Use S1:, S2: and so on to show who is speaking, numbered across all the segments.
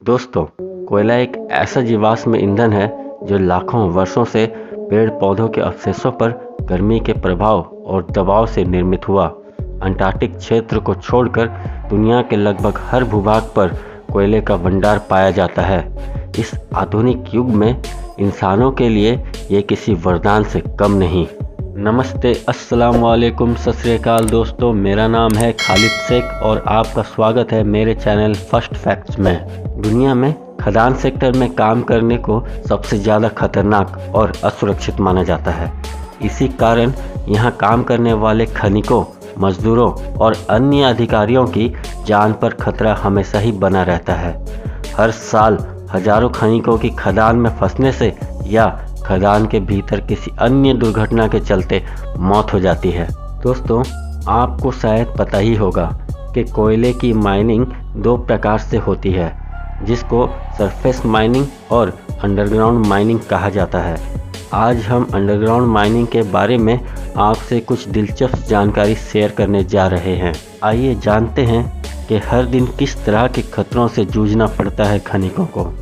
S1: दोस्तों, कोयला एक ऐसा जीवाश्म ईंधन है जो लाखों वर्षों से पेड़ पौधों के अवशेषों पर गर्मी के प्रभाव और दबाव से निर्मित हुआ। अंटार्कटिक क्षेत्र को छोड़कर दुनिया के लगभग हर भूभाग पर कोयले का भंडार पाया जाता है। इस आधुनिक युग में इंसानों के लिए ये किसी वरदान से कम नहीं। नमस्ते, अस्सलाम वालेकुम, सत श्री अकाल दोस्तों। मेरा नाम है खालिद शेख और आपका स्वागत है मेरे चैनल फर्स्ट फैक्ट्स में। दुनिया में खदान सेक्टर में काम करने को सबसे ज़्यादा खतरनाक और असुरक्षित माना जाता है। इसी कारण यहाँ काम करने वाले खनिकों, मजदूरों और अन्य अधिकारियों की जान पर खतरा हमेशा ही बना रहता है। हर साल हजारों खनिकों की खदान में फंसने से या खदान के भीतर किसी अन्य दुर्घटना के चलते मौत हो जाती है। दोस्तों, आपको शायद पता ही होगा कि कोयले की माइनिंग दो प्रकार से होती है, जिसको सरफेस माइनिंग और अंडरग्राउंड माइनिंग कहा जाता है। आज हम अंडरग्राउंड माइनिंग के बारे में आपसे कुछ दिलचस्प जानकारी शेयर करने जा रहे हैं। आइए जानते हैं कि हर दिन किस तरह के खतरों से जूझना पड़ता है खनिकों को।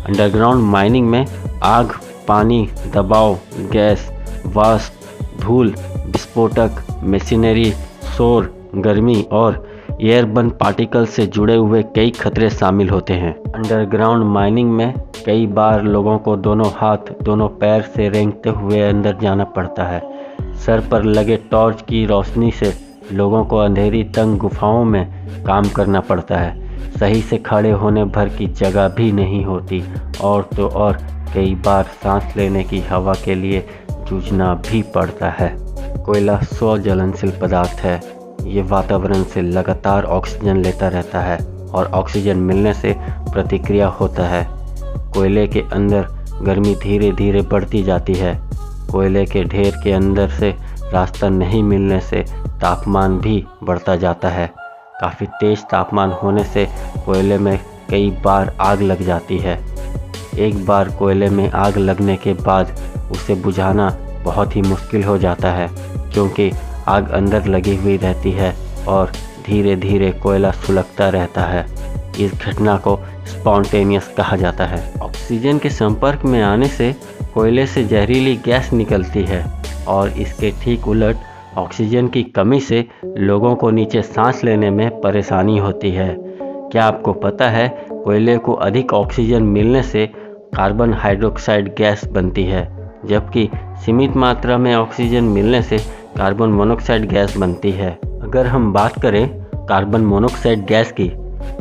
S1: अंडरग्राउंड माइनिंग में आग, पानी, दबाव, गैस, वाष्प, धूल, विस्फोटक, मशीनरी, शोर, गर्मी और एयरबर्न पार्टिकल से जुड़े हुए कई खतरे शामिल होते हैं। अंडरग्राउंड माइनिंग में कई बार लोगों को दोनों हाथ, दोनों पैर से रेंगते हुए अंदर जाना पड़ता है। सर पर लगे टॉर्च की रोशनी से लोगों को अंधेरी तंग गुफाओं में काम करना पड़ता है। सही से खड़े होने भर की जगह भी नहीं होती और तो और कई बार सांस लेने की हवा के लिए जूझना भी पड़ता है। कोयला स्वज्वलनशील पदार्थ है। ये वातावरण से लगातार ऑक्सीजन लेता रहता है और ऑक्सीजन मिलने से प्रतिक्रिया होता है। कोयले के अंदर गर्मी धीरे धीरे बढ़ती जाती है। कोयले के ढेर के अंदर से रास्ता नहीं मिलने से तापमान भी बढ़ता जाता है। काफ़ी तेज़ तापमान होने से कोयले में कई बार आग लग जाती है। एक बार कोयले में आग लगने के बाद उसे बुझाना बहुत ही मुश्किल हो जाता है, क्योंकि आग अंदर लगी हुई रहती है और धीरे धीरे कोयला सुलगता रहता है। इस घटना को स्पॉन्टेनियस कहा जाता है। ऑक्सीजन के संपर्क में आने से कोयले से जहरीली गैस निकलती है और इसके ठीक उलट ऑक्सीजन की कमी से लोगों को नीचे सांस लेने में परेशानी होती है। क्या आपको पता है, कोयले को अधिक ऑक्सीजन मिलने से कार्बन हाइड्रोक्साइड गैस बनती है, जबकि सीमित मात्रा में ऑक्सीजन मिलने से कार्बन मोनोक्साइड गैस बनती है। अगर हम बात करें कार्बन मोनोक्साइड गैस की,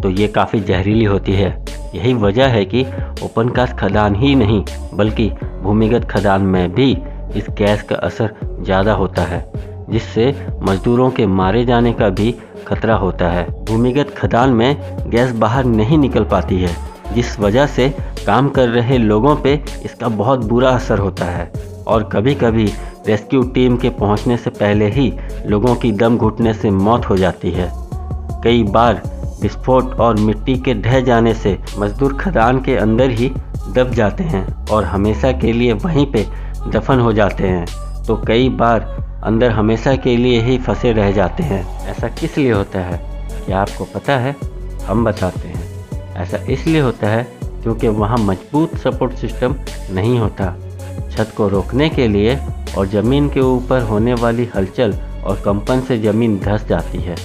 S1: तो ये काफ़ी जहरीली होती है। यही वजह है कि ओपन कास्ट खदान ही नहीं बल्कि भूमिगत खदान में भी इस गैस का असर ज़्यादा होता है, जिससे मजदूरों के मारे जाने का भी खतरा होता है। भूमिगत खदान में गैस बाहर नहीं निकल पाती है, जिस वजह से काम कर रहे लोगों पे इसका बहुत बुरा असर होता है और कभी कभी रेस्क्यू टीम के पहुंचने से पहले ही लोगों की दम घुटने से मौत हो जाती है। कई बार विस्फोट और मिट्टी के ढह जाने से मजदूर खदान के अंदर ही दब जाते हैं और हमेशा के लिए वहीं पे दफन हो जाते हैं। तो कई बार अंदर हमेशा के लिए ही फंसे रह जाते हैं। ऐसा किस लिए होता है, क्या आपको पता है? हम बताते हैं। ऐसा इसलिए होता है क्योंकि वहाँ मजबूत सपोर्ट सिस्टम नहीं होता। छत को रोकने के लिए और ज़मीन के ऊपर होने वाली हलचल और कंपन से ज़मीन धंस जाती है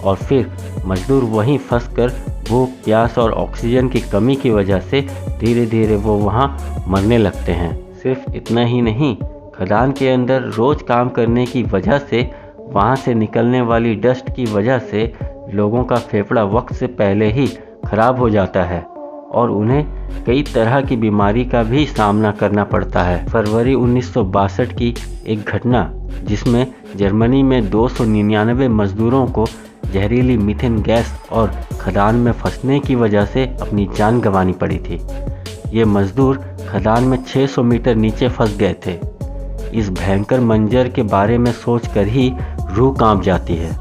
S1: और फिर मजदूर वहीं फंसकर भूख, प्यास और ऑक्सीजन की कमी की वजह से धीरे धीरे वो वहाँ मरने लगते हैं। सिर्फ इतना ही नहीं, खदान के अंदर रोज़ काम करने की वजह से, वहाँ से निकलने वाली डस्ट की वजह से लोगों का फेफड़ा वक्त से पहले ही खराब हो जाता है और उन्हें कई तरह की बीमारी का भी सामना करना पड़ता है। फरवरी 1962 की एक घटना, जिसमें जर्मनी में 299 मजदूरों को जहरीली मीथेन गैस और खदान में फंसने की वजह से अपनी जान गंवानी पड़ी थी। ये मजदूर खदान में 600 मीटर नीचे फंस गए थे। इस भयंकर मंजर के बारे में सोचकर ही रूह कांप जाती है।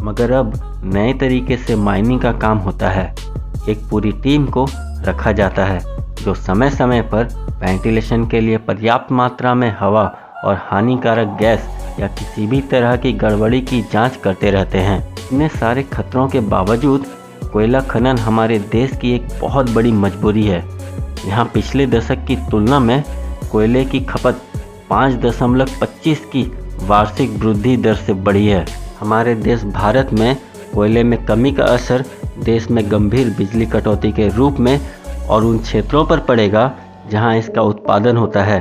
S1: मगर अब नए तरीके से माइनिंग का काम होता है। एक पूरी टीम को रखा जाता है जो समय समय पर वेंटिलेशन के लिए पर्याप्त मात्रा में हवा और हानिकारक गैस या किसी भी तरह की गड़बड़ी की जांच करते रहते हैं। इतने सारे खतरों के बावजूद कोयला खनन हमारे देश की एक बहुत बड़ी मजबूरी है। यहाँ पिछले दशक की तुलना में कोयले की खपत 5.25 की वार्षिक वृद्धि दर से बढ़ी है। हमारे देश भारत में कोयले में कमी का असर देश में गंभीर बिजली कटौती के रूप में और उन क्षेत्रों पर पड़ेगा जहां इसका उत्पादन होता है।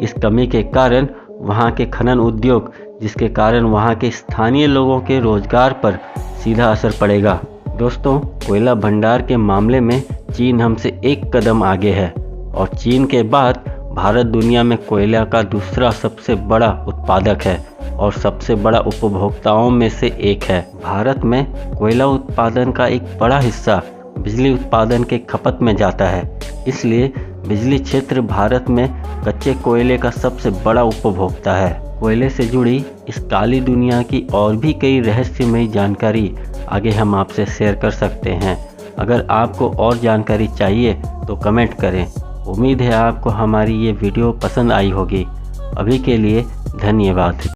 S1: इस कमी के कारण वहां के खनन उद्योग, जिसके कारण वहां के स्थानीय लोगों के रोजगार पर सीधा असर पड़ेगा। दोस्तों, कोयला भंडार के मामले में चीन हमसे एक कदम आगे है और चीन के बाद भारत दुनिया में कोयला का दूसरा सबसे बड़ा उत्पादक है और सबसे बड़ा उपभोक्ताओं में से एक है। भारत में कोयला उत्पादन का एक बड़ा हिस्सा बिजली उत्पादन के खपत में जाता है, इसलिए बिजली क्षेत्र भारत में कच्चे कोयले का सबसे बड़ा उपभोक्ता है। कोयले से जुड़ी इस काली दुनिया की और भी कई रहस्यमयी जानकारी आगे हम आपसे शेयर कर सकते हैं। अगर आपको और जानकारी चाहिए तो कमेंट करें। उम्मीद है आपको हमारी ये वीडियो पसंद आई होगी। अभी के लिए धन्यवाद।